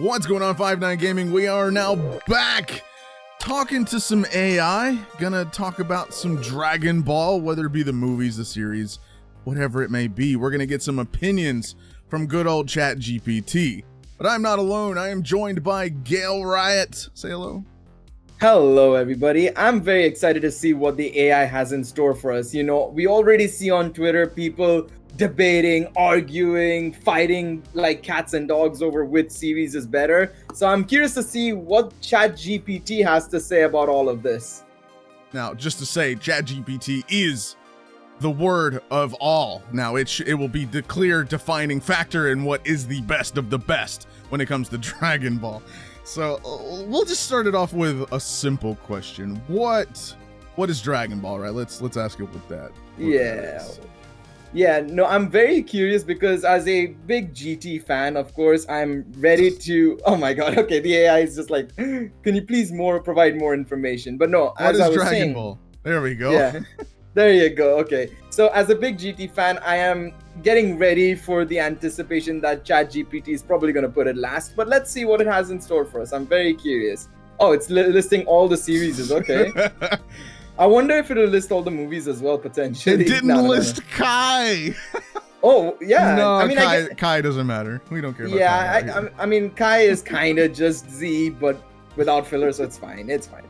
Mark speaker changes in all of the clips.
Speaker 1: What's going on, 5-9 Gaming? We are now back talking to some AI. Gonna talk about some Dragon Ball, whether it be the movies, the series, whatever it may be. We're gonna get some opinions from good old chatgpt. But I'm not alone. I am joined by Gale Riot. Say hello.
Speaker 2: Hello, everybody. I'm very excited to see what the AI has in store for us. You know, we already see on Twitter people debating, arguing, fighting like cats and dogs over which series is better. So I'm curious to see what ChatGPT has to say about all of this.
Speaker 1: Now, just to say, ChatGPT is the word of all. Now, it will be the clear defining factor in what is the best of the best when it comes to Dragon Ball. So we'll just start it off with a simple question. What is Dragon Ball, right? Let's ask it with that.
Speaker 2: Yeah, no, I'm very curious because as a big GT fan, of course, I'm ready to... Oh my god, okay, the AI is just like, can you please provide more information? But no, as I was
Speaker 1: Dragon
Speaker 2: saying...
Speaker 1: Ball? There we go.
Speaker 2: Yeah, there you go, okay. So as a big GT fan, I am getting ready for the anticipation that ChatGPT is probably going to put it last. But let's see what it has in store for us. I'm very curious. Oh, it's listing all the series, okay. I wonder if it'll list all the movies as well, potentially.
Speaker 1: It didn't list Kai.
Speaker 2: Oh, yeah.
Speaker 1: No,
Speaker 2: I mean,
Speaker 1: Kai doesn't matter. We don't care about Kai.
Speaker 2: Yeah, I mean, Kai is kind of just Z, but without filler, so it's fine. It's fine.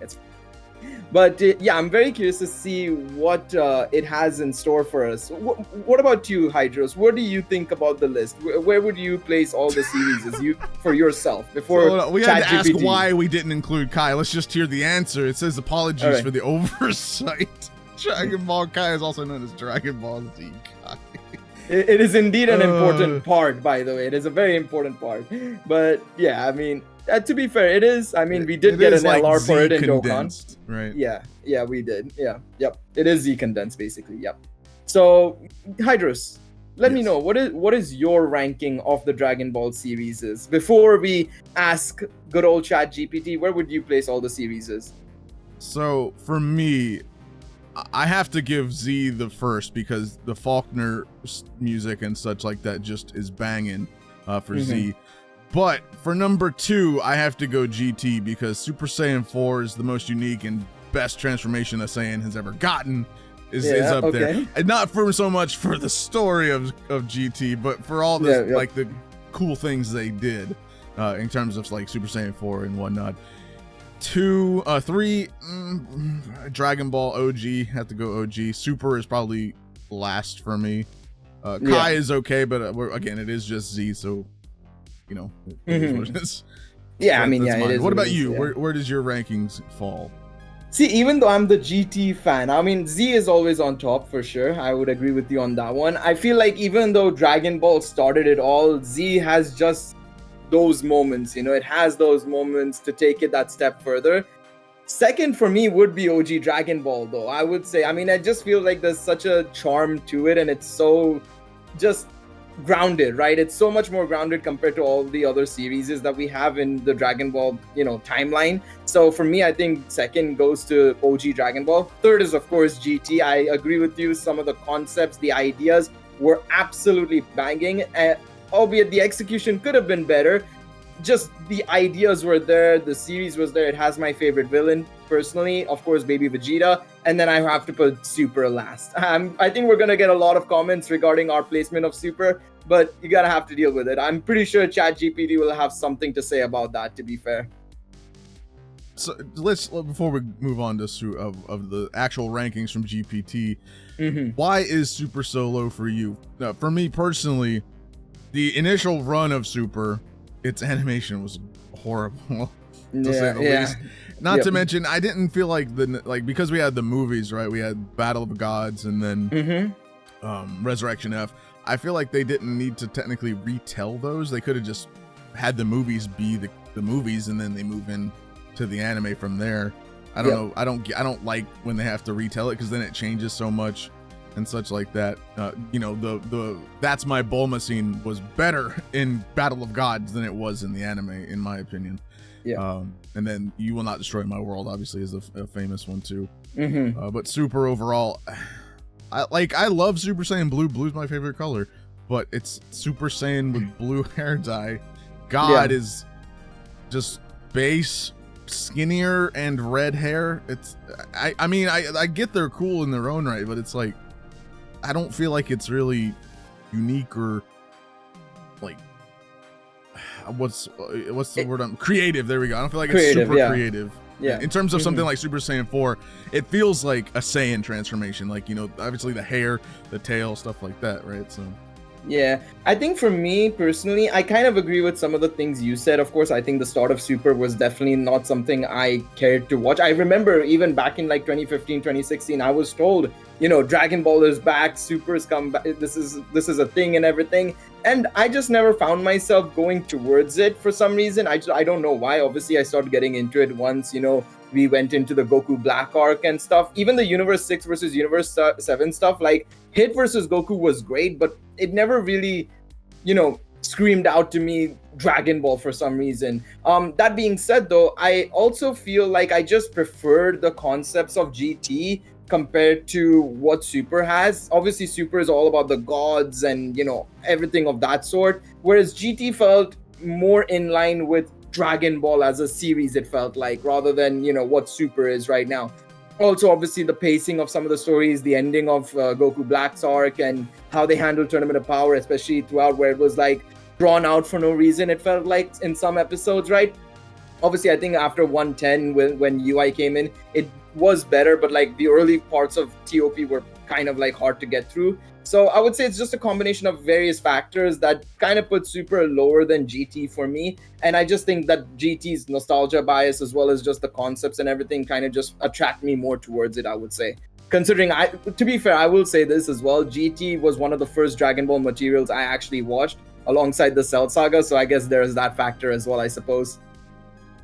Speaker 2: But yeah, I'm very curious to see what it has in store for us. What about you, Hydros? What do you think about the list? Where would you place all the series for yourself before
Speaker 1: we had to ask why we didn't include Kai. Let's just hear the answer. It says apologies for the oversight. Dragon Ball Kai is also known as Dragon Ball Z Kai.
Speaker 2: It is indeed an important part, by the way. It is a very important part. But yeah, I mean, to be fair, it is. I mean, we did get an LR for it in Dokkan.
Speaker 1: Right.
Speaker 2: Yeah, we did. Yeah, yep. It is Z condensed, basically. Yep. So, Hydros, let me know what is your ranking of the Dragon Ball series is before we ask good old ChatGPT. Where would you place all the series is?
Speaker 1: So for me, I have to give Z the first because the Faulkner music and such like that just is banging for Z. But for number 2, I have to go GT because Super Saiyan 4 is the most unique and best transformation a Saiyan has ever gotten. Is up there. And not for so much for the story of GT, but for all the like the cool things they did in terms of like Super Saiyan 4 and whatnot. 3, Dragon Ball OG, have to go OG. Super is probably last for me. Kai is okay, but again, it is just Z, so you know, it is what it is.
Speaker 2: Yeah, I mean, yeah, it is.
Speaker 1: What about you? Where does your rankings fall?
Speaker 2: See, even though I'm the GT fan, I mean, Z is always on top for sure. I would agree with you on that one. I feel like even though Dragon Ball started it all, Z has just those moments, you know, it has those moments to take it that step further. Second for me would be OG Dragon Ball, though. I would say, I mean, I just feel like there's such a charm to it, and it's so just grounded, right? It's so much more grounded compared to all the other series that we have in the Dragon Ball, you know, timeline. So for me, I think second goes to OG Dragon Ball. Third is, of course, GT. I agree with you. Some of the concepts, the ideas were absolutely banging, albeit the execution could have been better. Just the ideas were there, the series was there. It has my favorite villain personally, of course, Baby Vegeta, and then I have to put Super last. I think we're gonna get a lot of comments regarding our placement of Super, but you gotta have to deal with it. I'm pretty sure ChatGPT will have something to say about that, to be fair.
Speaker 1: So let's, before we move on to of the actual rankings from GPT, why is Super so low for you? For me personally, the initial run of Super, its animation was horrible, to say the least. Not to mention, I didn't feel like because we had the movies, right? We had Battle of the Gods and then Resurrection F. I feel like they didn't need to technically retell those. They could have just had the movies be the movies, and then they move in to the anime from there. I don't know. I don't like when they have to retell it because then it changes so much and such like that. You know, the That's My Bulma scene was better in Battle of Gods than it was in the anime, in my opinion. And then You Will Not Destroy My World obviously is a famous one too. But Super overall, I love Super Saiyan Blue. Blue's my favorite color, but it's Super Saiyan with blue hair dye. God is just base, skinnier, and red hair. It's I mean I get they're cool in their own right, but it's like I don't feel like it's really unique or like what's the word? Creative. There we go. I don't feel like it's super creative.
Speaker 2: Yeah.
Speaker 1: In terms of something like Super Saiyan 4, it feels like a Saiyan transformation. Like, you know, obviously the hair, the tail, stuff like that, right? So.
Speaker 2: Yeah, I think for me personally, I kind of agree with some of the things you said. Of course, I think the start of Super was definitely not something I cared to watch. I remember even back in like 2015, 2016, I was told, you know, Dragon Ball is back, Super's come back, this is a thing and everything. And I just never found myself going towards it for some reason. I don't know why. Obviously, I started getting into it once, you know, we went into the Goku Black arc and stuff. Even the Universe 6 versus Universe 7 stuff, like Hit versus Goku was great, but it never really, you know, screamed out to me Dragon Ball for some reason. That being said, though, I also feel like I just prefer the concepts of GT compared to what Super has. Obviously, Super is all about the gods and, you know, everything of that sort, whereas GT felt more in line with Dragon Ball as a series, it felt like, rather than, you know, what Super is right now. Also, obviously, the pacing of some of the stories, the ending of Goku Black's arc, and how they handled Tournament of Power, especially throughout, where it was like drawn out for no reason, it felt like in some episodes, right? Obviously, I think after 110, when UI came in, it was better, but like the early parts of TOP were kind of like hard to get through. So I would say it's just a combination of various factors that kind of put Super lower than GT for me. And I just think that GT's nostalgia bias, as well as just the concepts and everything, kind of just attract me more towards it, I would say. Considering, to be fair, I will say this as well. GT was one of the first Dragon Ball materials I actually watched alongside the Cell Saga. So I guess there's that factor as well, I suppose.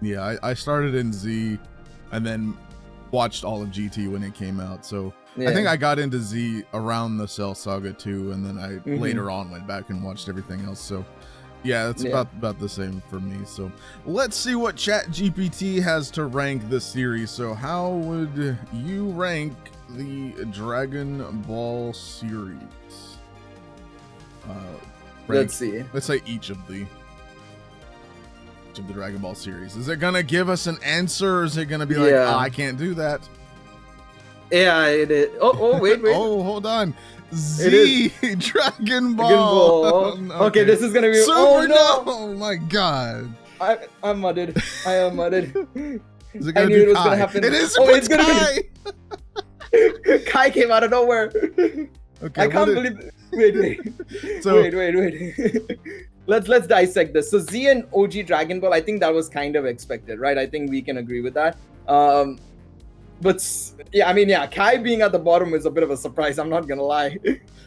Speaker 1: Yeah, I started in Z and then watched all of GT when it came out. So yeah. I think I got into Z around the Cell Saga too, and then I later on went back and watched everything else. So yeah, it's about the same for me. So let's see what ChatGPT has to rank this series. So how would you rank the Dragon Ball series?
Speaker 2: Let's see.
Speaker 1: Let's say each of the Dragon Ball series. Is it gonna give us an answer, or is it gonna be like, oh, I can't do that?
Speaker 2: Yeah, it is. Oh, wait.
Speaker 1: Oh, hold on. Z Dragon Ball.
Speaker 2: Okay, this is gonna be
Speaker 1: Super.
Speaker 2: Oh no!
Speaker 1: Oh my god.
Speaker 2: I'm mudded. I am mudded.
Speaker 1: Is it gonna be Kai? Gonna happen. It is. Oh, it's gonna
Speaker 2: be Kai came out of nowhere.
Speaker 1: Okay,
Speaker 2: I can't believe. Wait. So, wait. Let's dissect this. So Z and OG Dragon Ball, I think that was kind of expected, right? I think we can agree with that. But yeah, I mean, yeah, Kai being at the bottom is a bit of a surprise. I'm not gonna lie.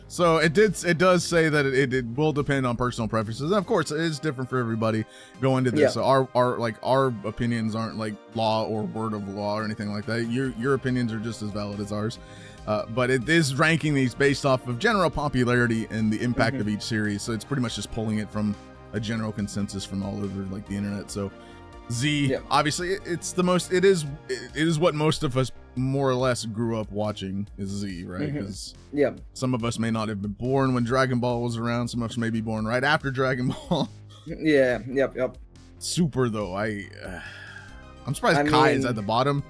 Speaker 1: So it does say that it will depend on personal preferences, and of course it is different for everybody going to this. Yeah. So our opinions aren't like law or word of law or anything like that. Your opinions are just as valid as ours. But it is ranking these based off of general popularity and the impact of each series. So it's pretty much just pulling it from a general consensus from all over like the internet. So Z, obviously it is what most of us more or less grew up watching is Z, right? Because some of us may not have been born when Dragon Ball was around. Some of us may be born right after Dragon Ball.
Speaker 2: Yep.
Speaker 1: Super though, I'm surprised Kai is at the bottom.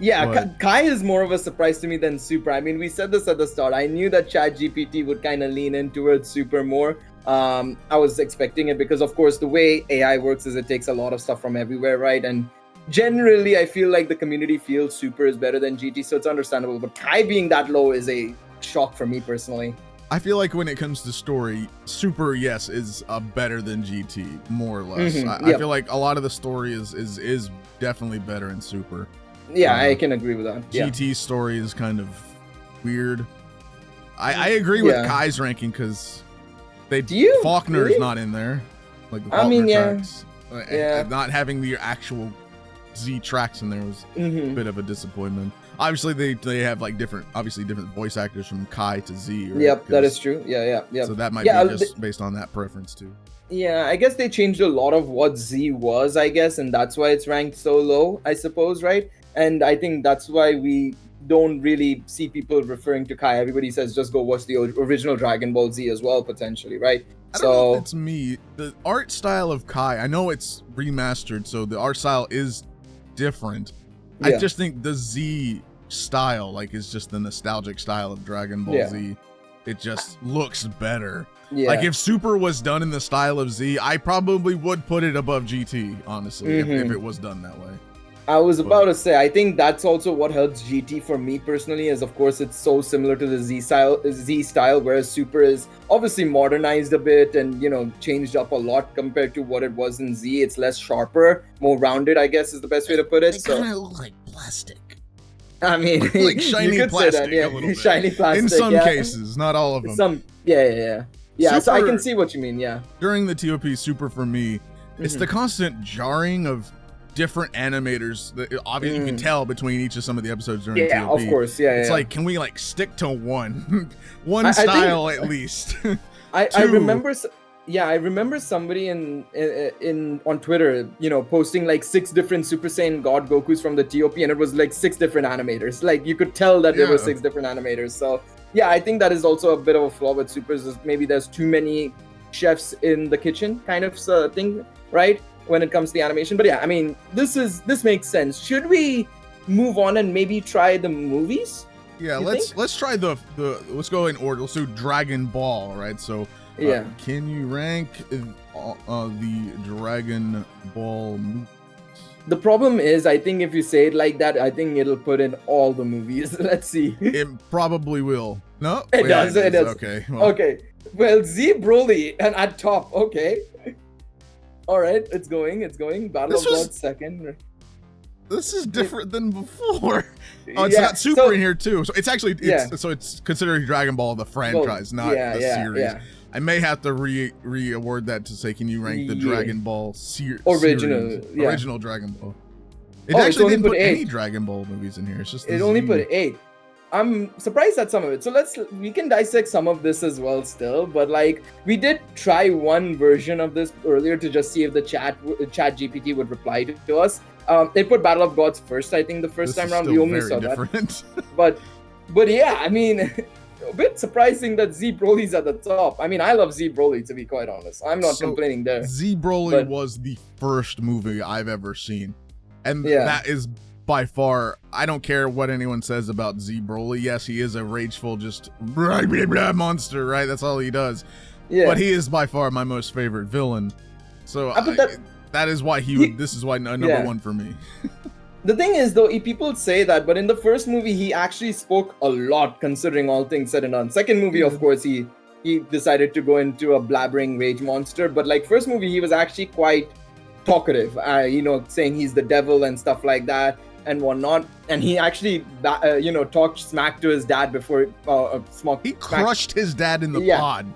Speaker 2: Yeah, Kai is more of a surprise to me than Super. I mean, we said this at the start. I knew that ChatGPT would kind of lean in towards Super more. I was expecting it because, of course, the way AI works is it takes a lot of stuff from everywhere, right? And generally, I feel like the community feels Super is better than GT, so it's understandable. But Kai being that low is a shock for me personally. I
Speaker 1: feel like when it comes to story, Super, yes, is better than GT, more or less. I feel like a lot of the story is definitely better in Super.
Speaker 2: Yeah, I can agree with that.
Speaker 1: GT's story is kind of weird. I agree with Kai's ranking because Faulkner is not in there. Like the Faulkner tracks. Not having the actual Z tracks in there was a bit of a disappointment. Obviously, they have like different voice actors from Kai to Z. Right?
Speaker 2: Yep, that is true. Yeah.
Speaker 1: So that might be just based on that preference too.
Speaker 2: Yeah, I guess they changed a lot of what Z was, I guess, and that's why it's ranked so low, I suppose, right? And I think that's why we don't really see people referring to Kai. Everybody says just go watch the original Dragon Ball Z as well, potentially, right?
Speaker 1: I don't know if it's me. The art style of Kai, I know it's remastered, so the art style is different. I just think the Z style, like, is just the nostalgic style of Dragon Ball Z. It just looks better. Like, if Super was done in the style of Z, I probably would put it above GT, honestly, if it was done that way.
Speaker 2: I was about to say, I think that's also what helps GT for me personally, is of course it's so similar to the Z style, whereas Super is obviously modernized a bit and, you know, changed up a lot compared to what it was in Z. It's less sharper, more rounded, I guess is the best way to put it.
Speaker 1: They kind of look like plastic.
Speaker 2: I mean,
Speaker 1: like shiny
Speaker 2: you could
Speaker 1: plastic,
Speaker 2: say that, yeah.
Speaker 1: a little bit.
Speaker 2: Shiny plastic,
Speaker 1: in some cases, not all of them.
Speaker 2: Yeah.
Speaker 1: Super,
Speaker 2: so I can see what you mean, yeah.
Speaker 1: During the TOP Super for me, it's the constant jarring of different animators that obviously you can tell between each of some of the episodes during TOP.
Speaker 2: Yeah, of course,
Speaker 1: It's like, can we like stick to one style at least?
Speaker 2: I remember somebody on Twitter, you know, posting like 6 different Super Saiyan God Gokus from the TOP, and it was like 6 different animators. Like, you could tell that there were 6 different animators. So yeah, I think that is also a bit of a flaw with Supers, is maybe there's too many chefs in the kitchen kind of thing, right? When it comes to the animation. But yeah, I mean, this makes sense. Should we move on and maybe try the movies?
Speaker 1: Yeah, let's try the let's go in order. Let's do Dragon Ball, right? So can you rank the Dragon Ball movies?
Speaker 2: The problem is, I think if you say it like that, I think it'll put in all the movies. Let's see.
Speaker 1: It probably will. No?
Speaker 2: It does.
Speaker 1: Okay.
Speaker 2: Well, Z Broly and at top. Okay. All right, it's going. Battle of Gods second.
Speaker 1: This is different than before. Oh, it's got Super in here too. So it's actually it's considered Dragon Ball the franchise, not the series. Yeah. I may have to re-award that to say, can you rank the Dragon Ball original Dragon Ball? It actually didn't put any Dragon Ball movies in here. It's just
Speaker 2: only put 8. I'm surprised at some of it. So we can dissect some of this as well still, but like, we did try one version of this earlier to just see if the chatgpt would reply to us. They put Battle of Gods first, I think, the first time around. We only saw that. But yeah, I mean, a bit surprising that Z Broly's at the top. I mean, I love Z Broly, to be quite honest. I'm not complaining there.
Speaker 1: Z Broly was the first movie I've ever seen. And that is by far, I don't care what anyone says about Z Broly. Yes, he is a rageful, just monster, right? That's all he does. Yeah. But he is by far my most favorite villain. So that is why this is why number 1 for me.
Speaker 2: The thing is, though, people say that, but in the first movie, he actually spoke a lot, considering all things said and done. Second movie, of course, he decided to go into a blabbering rage monster. But like, first movie, he was actually quite talkative, saying he's the devil and stuff like that and whatnot. And he actually, talked smack to his dad before
Speaker 1: he crushed his dad in the pod.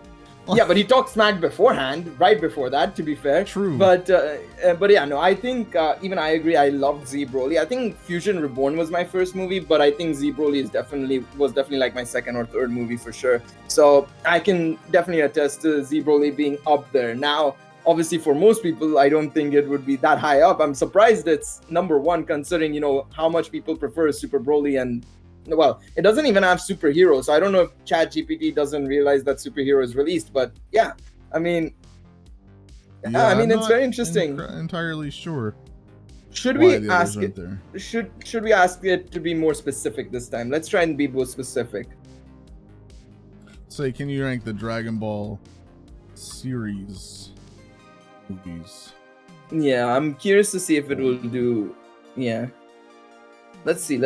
Speaker 2: Yeah, but he talked smack beforehand, right before that, to be fair.
Speaker 1: True.
Speaker 2: But yeah, no, I think, even I agree, I loved Z Broly. I think Fusion Reborn was my first movie, but I think Z Broly was definitely like my second or third movie for sure. So I can definitely attest to Z Broly being up there. Now, obviously for most people, I don't think it would be that high up. I'm surprised it's number 1, considering, how much people prefer Super Broly. And well, it doesn't even have superheroes, so I don't know if ChatGPT doesn't realize that superhero is released, but yeah, I mean, it's very interesting.
Speaker 1: Entirely sure.
Speaker 2: Should we ask it? Should we ask it to be more specific this time? Let's try and be more specific.
Speaker 1: Say, can you rank the Dragon Ball series movies?
Speaker 2: Yeah, I'm curious to see if it will do. Yeah. Let's see.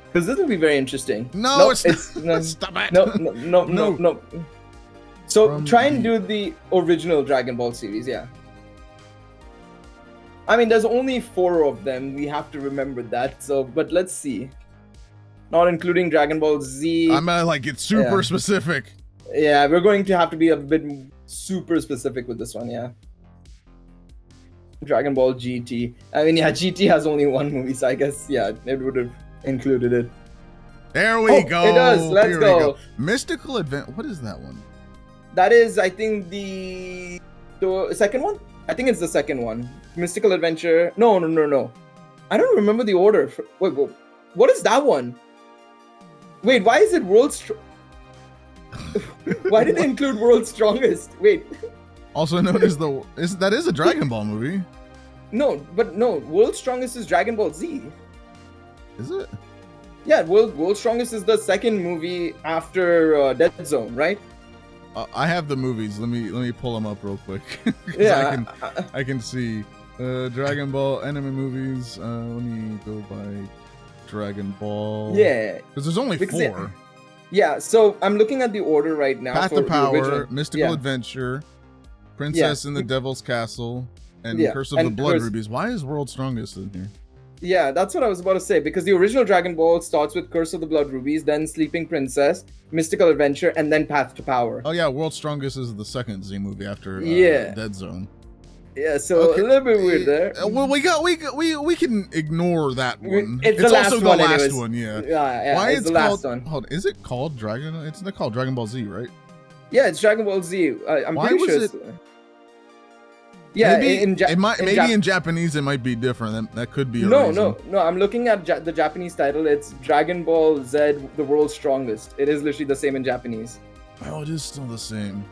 Speaker 2: Because this will be very interesting.
Speaker 1: No, it's not. Stop it.
Speaker 2: No. So try and do the original Dragon Ball series, yeah. I mean, there's only 4 of them. We have to remember that. So, but let's see. Not including Dragon Ball Z.
Speaker 1: I'm gonna it's super specific.
Speaker 2: Yeah, we're going to have to be a bit super specific with this one, yeah. Dragon Ball GT. I mean, yeah, GT has only 1 movie, so I guess, yeah, it would have included it.
Speaker 1: There we go.
Speaker 2: It does. Let's go.
Speaker 1: Mystical Advent. What is that one?
Speaker 2: That is, I think, the second one. I think it's the second one. Mystical Adventure. No. I don't remember the order. Wait, what is that one? Wait, why is it Why did they include World's Strongest? Wait.
Speaker 1: Also known as that is a Dragon Ball movie.
Speaker 2: No, World's Strongest is Dragon Ball Z.
Speaker 1: Is it?
Speaker 2: Yeah, World's Strongest is the second movie after Dead Zone, right?
Speaker 1: I have the movies. Let me pull them up real quick.
Speaker 2: Yeah,
Speaker 1: I can see Dragon Ball anime movies. Let me go by Dragon Ball.
Speaker 2: Yeah,
Speaker 1: because there's only 4.
Speaker 2: Yeah, so I'm looking at the order right now.
Speaker 1: Path
Speaker 2: for
Speaker 1: to Power,
Speaker 2: the original.
Speaker 1: Mystical Adventure, Princess in the Devil's Castle, and Curse of the Blood Rubies. Why is World's Strongest in here?
Speaker 2: Yeah, that's what I was about to say, because the original Dragon Ball starts with Curse of the Blood Rubies, then Sleeping Princess, Mystical Adventure, and then Path to Power.
Speaker 1: Oh yeah, World's Strongest is the second Z movie after Dead Zone.
Speaker 2: Yeah, so a little bit weird there.
Speaker 1: Well, we can ignore that one.
Speaker 2: It's the last
Speaker 1: also the
Speaker 2: one
Speaker 1: last
Speaker 2: anyways.
Speaker 1: one, yeah.
Speaker 2: Yeah,
Speaker 1: Why
Speaker 2: it's the last one.
Speaker 1: Hold on, is it called Dragon? It's not called Dragon Ball Z, right?
Speaker 2: Yeah, it's Dragon Ball Z. I'm
Speaker 1: Why
Speaker 2: pretty
Speaker 1: was
Speaker 2: sure.
Speaker 1: it?
Speaker 2: Yeah,
Speaker 1: maybe
Speaker 2: maybe
Speaker 1: in Japanese it might be different. That could be a
Speaker 2: no,
Speaker 1: reason.
Speaker 2: no. I'm looking at the Japanese title. It's Dragon Ball Z: The World's Strongest. It is literally the same in Japanese.
Speaker 1: Oh, it is still the same.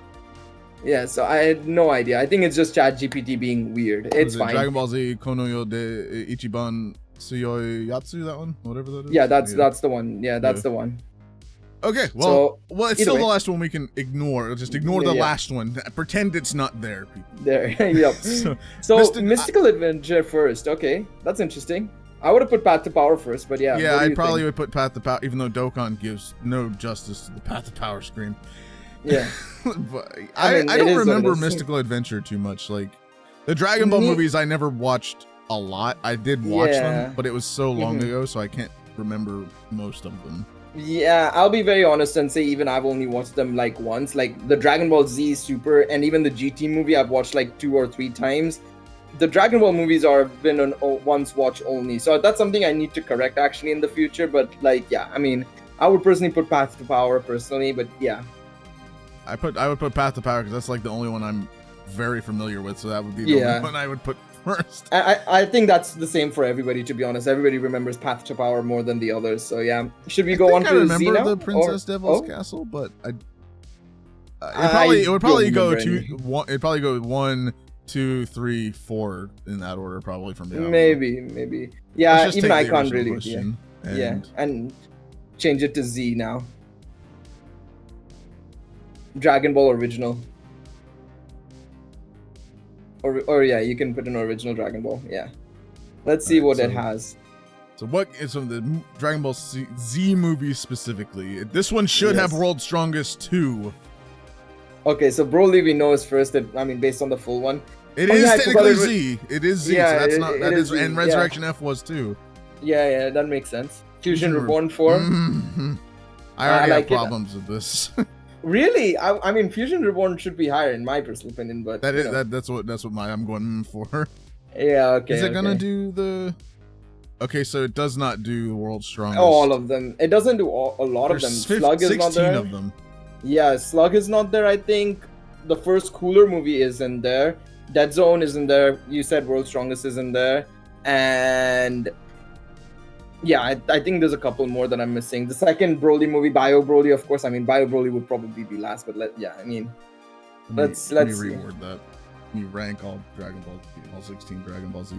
Speaker 2: Yeah, so I had no idea. I think it's just ChatGPT being weird. It's fine.
Speaker 1: Dragon Ball Z Konoyo de Ichiban Tsuyoi Yatsu, that one, whatever that is.
Speaker 2: Yeah, that's the one. Yeah, that's the one.
Speaker 1: Okay, well, it's still the last one we can ignore. Just ignore the last one. Pretend it's not there, people.
Speaker 2: There, yep. So Mystical Adventure first. Okay, that's interesting. I would have put Path to Power first, but yeah.
Speaker 1: Yeah, I probably would put Path to Power, even though Dokkan gives no justice to the Path to Power screen.
Speaker 2: Yeah.
Speaker 1: But I don't remember Mystical Adventure too much. Like, the Dragon Ball movies, I never watched a lot. I did watch them, but it was so long ago, so I can't remember most of them.
Speaker 2: Yeah, I'll be very honest and say even I've only watched them like once. Like the Dragon Ball Z Super and even the GT movie I've watched like 2 or 3 times. The Dragon Ball movies are been on once watch only. So that's something I need to correct actually in the future. But like, yeah, I mean, I would personally put Path to Power personally, but yeah.
Speaker 1: I would put Path to Power because that's like the only one I'm very familiar with. So that would be the only one I would put first.
Speaker 2: I think that's the same for everybody, to be honest. Everybody remembers Path to Power more than the others. So yeah, should we go on to Z now?
Speaker 1: I remember the Princess Devil's Castle, but it would probably go 1, 2, 3, 4 in that order, probably from me.
Speaker 2: Maybe. Yeah, even I can't really. And change it to Z now. Dragon Ball original. Or yeah, you can put an original Dragon Ball. Yeah. Let's see what it has.
Speaker 1: So what is the Dragon Ball Z movie specifically? This one should have World's Strongest 2.
Speaker 2: Okay, so Broly we know is first. Based on the full one.
Speaker 1: It is technically Z. It is Z. Yeah, so that is and Resurrection F was too.
Speaker 2: Yeah, that makes sense. Fusion Reborn 4.
Speaker 1: I already have problems with this.
Speaker 2: Really? I mean, Fusion Reborn should be higher in my personal opinion, but
Speaker 1: that's what I'm going for.
Speaker 2: Yeah, okay.
Speaker 1: Is it gonna do the? Okay, so it does not do the World's Strongest.
Speaker 2: All of them. It doesn't do a lot of them. Slug is not there.
Speaker 1: 16 of them.
Speaker 2: Yeah, Slug is not there. I think the first Cooler movie is in there. Dead Zone is in there. You said World's Strongest is in there, and yeah, I think there's a couple more that I'm missing. The second Broly movie, Bio Broly, of course. I mean, Bio Broly would probably be last, but let's
Speaker 1: let me reword that. Let me rank all 16 Dragon Ball Z.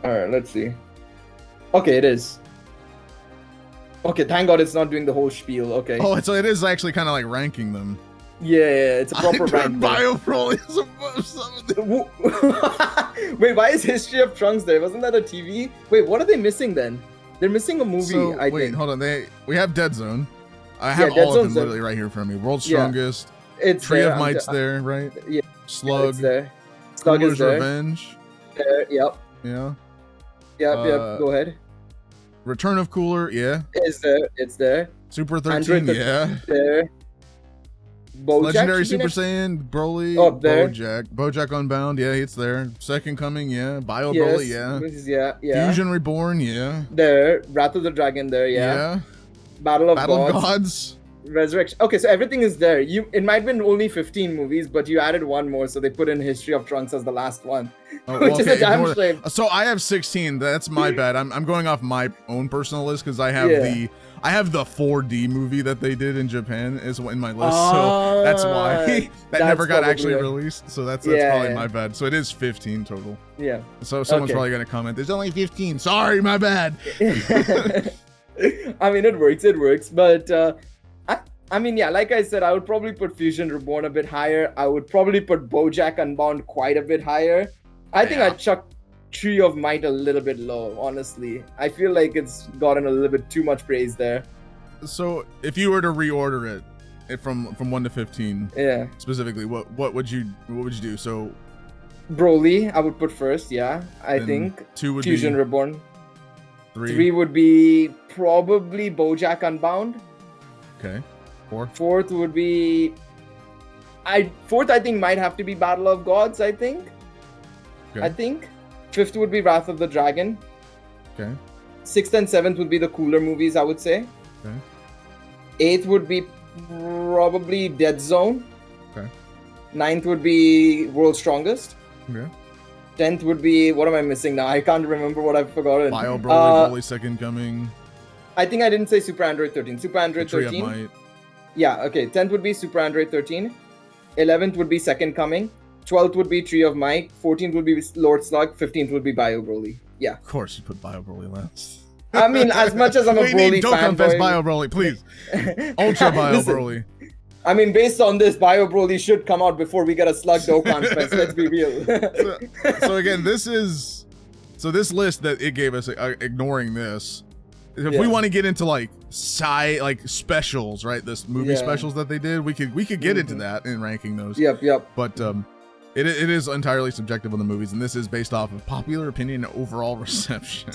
Speaker 2: All right, let's see. Okay, it is. Okay, thank God it's not doing the whole spiel. Okay.
Speaker 1: Oh, so it is actually kind of like ranking them.
Speaker 2: Yeah, it's a proper rank.
Speaker 1: Bio Broly is above some of them.
Speaker 2: Wait, why is History of Trunks there? Wasn't that a TV? Wait, what are they missing then? They're missing a movie, I think.
Speaker 1: Hold on. We have Dead Zone. I have all of them literally right here for me. World's Strongest.
Speaker 2: It's
Speaker 1: Tree of Might's there, right?
Speaker 2: Yeah.
Speaker 1: Slug.
Speaker 2: It's there. Slug is there.
Speaker 1: Revenge.
Speaker 2: There. Yep.
Speaker 1: Yeah.
Speaker 2: Yep. Go ahead.
Speaker 1: Return of Cooler. Yeah.
Speaker 2: It's there. It's there.
Speaker 1: Super 13. Yeah.
Speaker 2: There. Bojack,
Speaker 1: Legendary Super Saiyan, Broly, Bojack Unbound, yeah, it's there. Second Coming, yeah. Bio Broly,
Speaker 2: yeah.
Speaker 1: Fusion Reborn, yeah.
Speaker 2: There. Wrath of the Dragon, there, yeah. Battle of Gods. Resurrection. Okay, so everything is there. It might have been only 15 movies, but you added one more, so they put in History of Trunks as the last one, which is a damn shame.
Speaker 1: So I have 16. That's my bad. I'm going off my own personal list because I have the 4D movie that they did in Japan is in my list, so that's why that never got actually released. So that's probably my bad. So it is 15 total.
Speaker 2: Yeah.
Speaker 1: So someone's probably gonna comment. There's only 15. Sorry, my bad.
Speaker 2: I mean, it works, but I mean, yeah, like I said, I would probably put Fusion Reborn a bit higher. I would probably put BoJack Unbound quite a bit higher. I think I'd chuck Tree of Might a little bit low, honestly. I feel like it's gotten a little bit too much praise there.
Speaker 1: So if you were to reorder it from 1 to 15, specifically, what would you do? So
Speaker 2: Broly, I would put first, I think.
Speaker 1: 2 would
Speaker 2: Fusion
Speaker 1: be
Speaker 2: Reborn.
Speaker 1: 3
Speaker 2: would be probably BoJack Unbound.
Speaker 1: Okay. 4.
Speaker 2: Fourth would be Fourth I think might have to be Battle of Gods, I think.
Speaker 1: Okay.
Speaker 2: I think. Fifth would be Wrath of the Dragon.
Speaker 1: Okay.
Speaker 2: Sixth and seventh would be the cooler movies, I would say.
Speaker 1: Okay.
Speaker 2: Eighth would be probably Dead Zone.
Speaker 1: Okay.
Speaker 2: Ninth would be World's Strongest.
Speaker 1: Okay.
Speaker 2: 10th would be, what am I missing now? I can't remember what I've forgotten.
Speaker 1: Bio Broly, Second Coming.
Speaker 2: I think I didn't say Super Android 13. Super Android 13.
Speaker 1: Might.
Speaker 2: Yeah, okay. 10th would be Super Android 13. 11th would be Second Coming. 12th would be Tree of Might. 14th would be Lord Slug. 15th would be Bio Broly. Yeah.
Speaker 1: Of course you put Bio Broly last.
Speaker 2: I mean, as much as I'm a Broly
Speaker 1: don't
Speaker 2: fanboy...
Speaker 1: confess Bio Broly, please. Ultra Bio Broly.
Speaker 2: I mean, based on this, Bio Broly should come out before we get a Slug Dokkan Fest. Let's be real.
Speaker 1: so again, this list that it gave us, ignoring this, if we want to get into like specials, right? This movie specials that they did, we could get into that in ranking those.
Speaker 2: Yep.
Speaker 1: But it is entirely subjective on the movies, and this is based off of popular opinion and overall reception.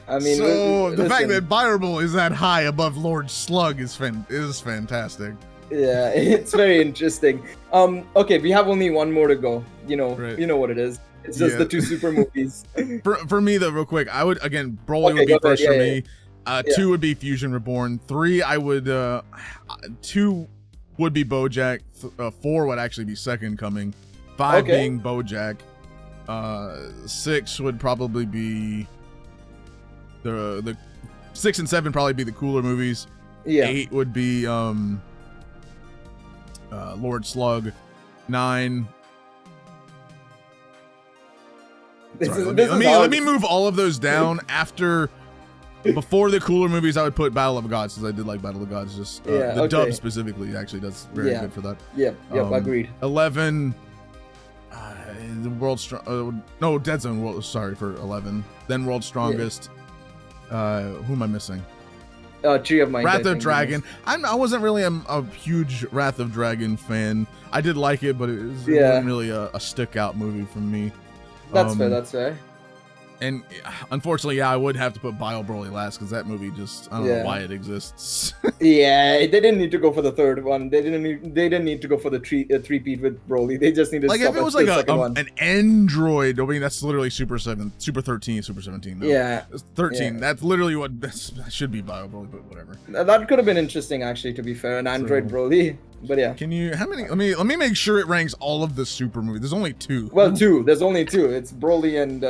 Speaker 2: I mean,
Speaker 1: so the fact that Bio Broly is that high above Lord Slug is fantastic.
Speaker 2: Yeah, it's very interesting. Okay, we have only one more to go. You know what it is. It's just the two super movies.
Speaker 1: For me though, real quick, I would again Broly would be first for me. 2 would be Fusion Reborn. 3 I would 2 would be BoJack. 4 would actually be Second Coming. 5 being BoJack. 6 would probably be the 6 and 7 probably be the cooler movies. 8 would be Lord Slug. 9. Let me move all of those down after. Before the cooler movies, I would put Battle of Gods, since I did like Battle of Gods. Just the dub specifically actually does very good for that.
Speaker 2: Yep, agreed.
Speaker 1: 11. The World's Dead Zone. Sorry for 11. Then World's Strongest. Who am I missing?
Speaker 2: Tree of Might.
Speaker 1: Wrath of Dragon. I wasn't really a huge Wrath of Dragon fan. I did like it, but it wasn't really a stick out movie for me.
Speaker 2: That's fair.
Speaker 1: And unfortunately, I would have to put Bio Broly last because that movie just I don't know why it exists.
Speaker 2: They didn't need to go for the third one. They didn't need to go for the three-peat with Broly. They just needed to
Speaker 1: if it was like an Android. I mean, that's literally Super 13, Super 17. No.
Speaker 2: Yeah,
Speaker 1: 13. That's literally what that should be Bio Broly, but whatever.
Speaker 2: That could have been interesting, actually. To be fair, an Android Broly. But yeah.
Speaker 1: Can you? How many? Let me make sure it ranks all of the super movies. There's only 2.
Speaker 2: Well, 2. There's only 2. It's Broly and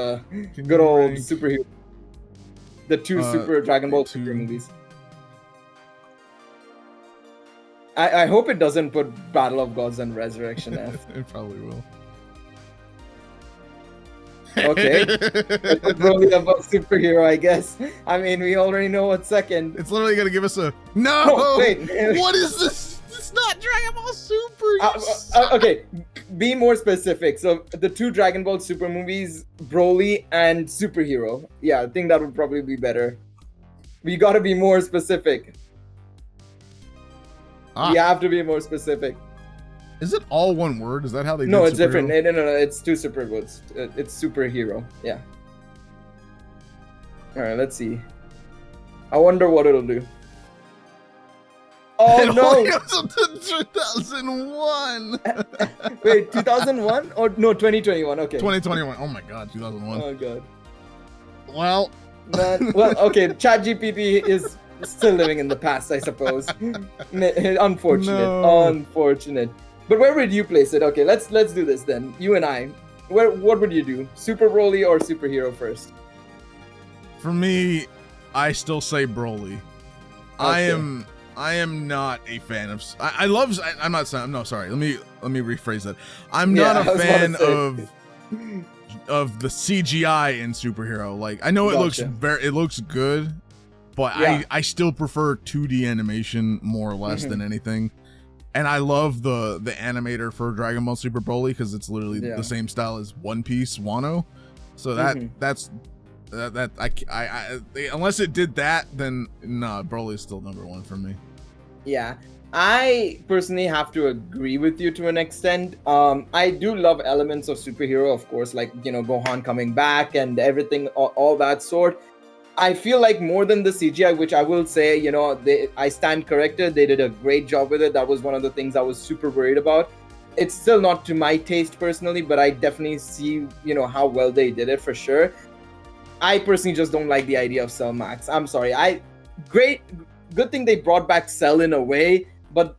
Speaker 2: good old superhero. The 2 Super Dragon Ball super movies. I hope it doesn't put Battle of Gods and Resurrection F.
Speaker 1: It probably will.
Speaker 2: Okay. Broly above superhero, I guess. I mean, we already know what's second.
Speaker 1: It's literally gonna give us a no.
Speaker 2: Wait.
Speaker 1: What is this? It's not Dragon Ball Super.
Speaker 2: Okay, be more specific. So the 2 Dragon Ball Super movies, Broly and Superhero. Yeah, I think that would probably be better. We gotta be more specific. We have to be more specific.
Speaker 1: Is it all one word? Is that how they?
Speaker 2: No, it's different. No, it's 2 super words. It's superhero. Yeah. All right, let's see. I wonder what it'll do. Oh no!
Speaker 1: It goes up to 2001.
Speaker 2: Wait, 2001 or no? 2021. Okay.
Speaker 1: 2021. Oh my God, 2001.
Speaker 2: Oh God.
Speaker 1: Well.
Speaker 2: Okay. ChatGPT is Still living in the past, I suppose. Unfortunate,
Speaker 1: No.
Speaker 2: unfortunate. But where would you place it? Okay, let's do this then. You and I. What would you do? Super Broly or superhero first?
Speaker 1: For me, I still say Broly.
Speaker 2: Okay.
Speaker 1: I am not a fan of. I love. I'm not saying. No, sorry. Let me rephrase that. I'm not
Speaker 2: Yeah, I
Speaker 1: a
Speaker 2: was about to
Speaker 1: fan
Speaker 2: say.
Speaker 1: of the CGI in superhero. Like I know it looks
Speaker 2: Gotcha.
Speaker 1: it looks good, but
Speaker 2: Yeah.
Speaker 1: I still prefer 2D animation more or less than anything. And I love the animator for Dragon Ball Super Broly because it's literally
Speaker 2: Yeah.
Speaker 1: the same style as One Piece Wano. So that's that I unless it did that, then nah, Broly is still number one for me.
Speaker 2: Yeah, I personally have to agree with you to an extent. I do love elements of superhero, of course, like Gohan coming back and everything, all that sort. I feel like more than the CGI, which I will say, I stand corrected. They did a great job with it. That was one of the things I was super worried about. It's still not to my taste personally, but I definitely see, how well they did it for sure. I personally just don't like the idea of Cell Max. I'm sorry. Good thing they brought back Cell in a way, but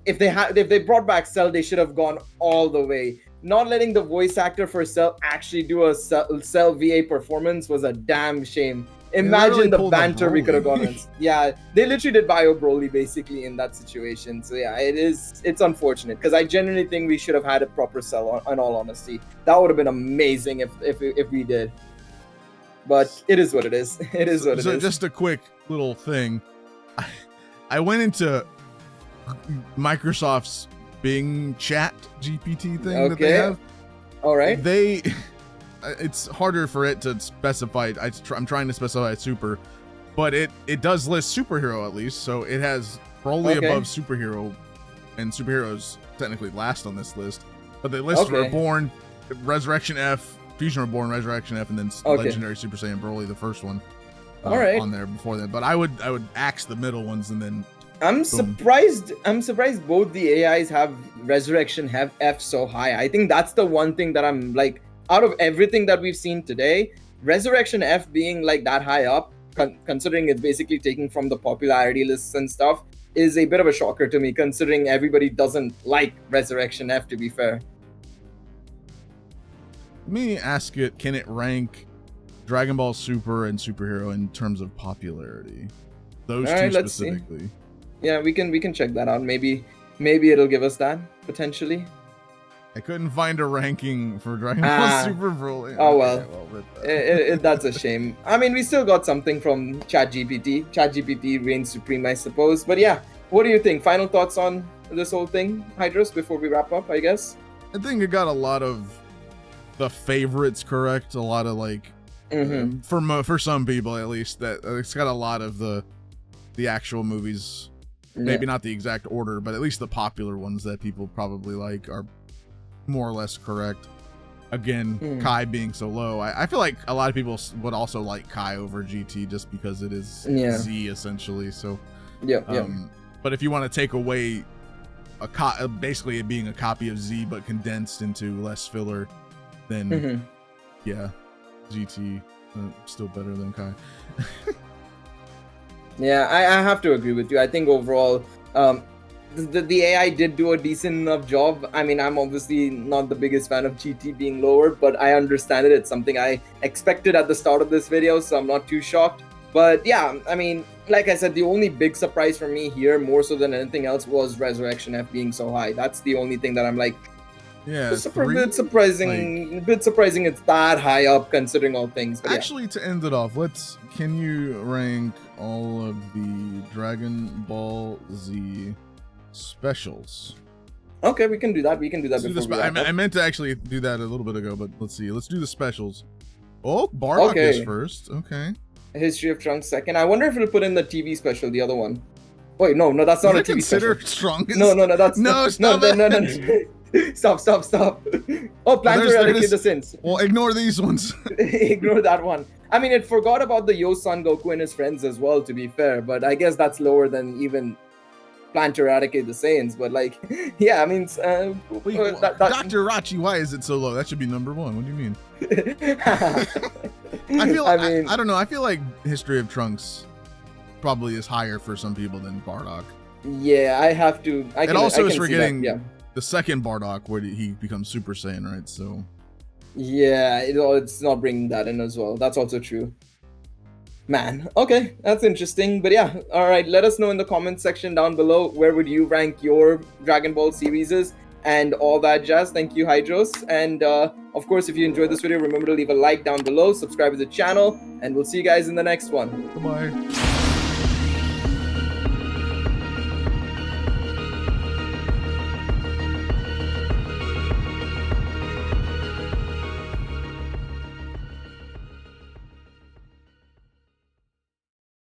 Speaker 2: if they brought back Cell, they should have gone all the way. Not letting the voice actor for Cell actually do a Cell VA performance was a damn shame. Imagine the banter we could have gotten. Yeah, they literally did Bio Broly basically in that situation. So yeah, it's unfortunate because I genuinely think we should have had a proper Cell. In all honesty, that would have been amazing if we did. But it is what it is. It is what it is.
Speaker 1: So just a quick little thing. I went into Microsoft's Bing Chat GPT thing that they have.
Speaker 2: All right.
Speaker 1: It's harder for it to specify. I'm trying to specify super, but it does list superhero at least. So it has Broly above superhero, and superheroes technically last on this list. But they list Reborn, Resurrection F, Fusion Reborn, Resurrection F, and then Legendary Super Saiyan Broly, the first one, on there before that. But I would axe the middle ones and then.
Speaker 2: I'm surprised both the AIs have Resurrection F so high. I think that's the one thing that I'm like, out of everything that we've seen today, Resurrection F being like that high up, considering it's basically taken from the popularity lists and stuff, is a bit of a shocker to me, considering everybody doesn't like Resurrection F, to be fair.
Speaker 1: Let me ask it, can it rank Dragon Ball Super and Superhero in terms of popularity? Those two specifically.
Speaker 2: See. Yeah, we can check that out. Maybe it'll give us that, potentially.
Speaker 1: I couldn't find a ranking for Dragon Ball Super Broly.
Speaker 2: Oh well, that's a shame. I mean, we still got something from ChatGPT. ChatGPT reigns supreme, I suppose. But yeah, what do you think? Final thoughts on this whole thing, Hydros, before we wrap up, I guess?
Speaker 1: I think it got a lot of the favorites correct. A lot of like, for some people at least, that it's got a lot of the actual movies. Maybe not the exact order, but at least the popular ones that people probably like are more or less correct. Again, Kai being so low, I feel like a lot of people would also like Kai over GT just because it is Z essentially. So but if you want to take away basically it being a copy of Z but condensed into less filler, then GT still better than Kai.
Speaker 2: Yeah, I have to agree with you. I think overall, the AI did do a decent enough job. I mean, I'm obviously not the biggest fan of GT being lowered, but I understand it. It's something I expected at the start of this video, so I'm not too shocked. But yeah, I mean, like I said, the only big surprise for me here, more so than anything else, was Resurrection F being so high. That's the only thing that I'm like, it's a bit surprising. It's that high up considering all things. But
Speaker 1: actually, to end it off, can you rank all of the Dragon Ball Z specials?
Speaker 2: Okay, we can do that.
Speaker 1: I meant to actually do that a little bit ago, but let's see. Let's do the specials. Oh, Bardock is first. Okay.
Speaker 2: History of Trunks second. I wonder if it'll put in the TV special, the other one. Wait, no, that's not a TV special.
Speaker 1: Strongest?
Speaker 2: No, that's
Speaker 1: no.
Speaker 2: Stop Stop. Oh, plan to eradicate the sins.
Speaker 1: Well, ignore these ones.
Speaker 2: Ignore that one. I mean, it forgot about the Yo-Son Goku and his friends as well, to be fair, but I guess that's lower than even plan to eradicate the Saiyans. But like, yeah, I mean,
Speaker 1: Dr. Rachi, why is it so low? That should be number one. What do you mean? I don't know. I feel like History of Trunks probably is higher for some people than Bardock.
Speaker 2: Yeah, I have to.
Speaker 1: And also is forgetting
Speaker 2: yeah.
Speaker 1: the second Bardock where he becomes Super Saiyan, right? So
Speaker 2: yeah, it's not bringing that in as well. That's also true. Man, okay, that's interesting. But yeah, all right, let us know in the comment section down below, where would you rank your Dragon Ball series and all that jazz. Thank you, Hydros. And of course, if you enjoyed this video, remember to leave a like down below, subscribe to the channel, and we'll see you guys in the next one.
Speaker 1: goodbye.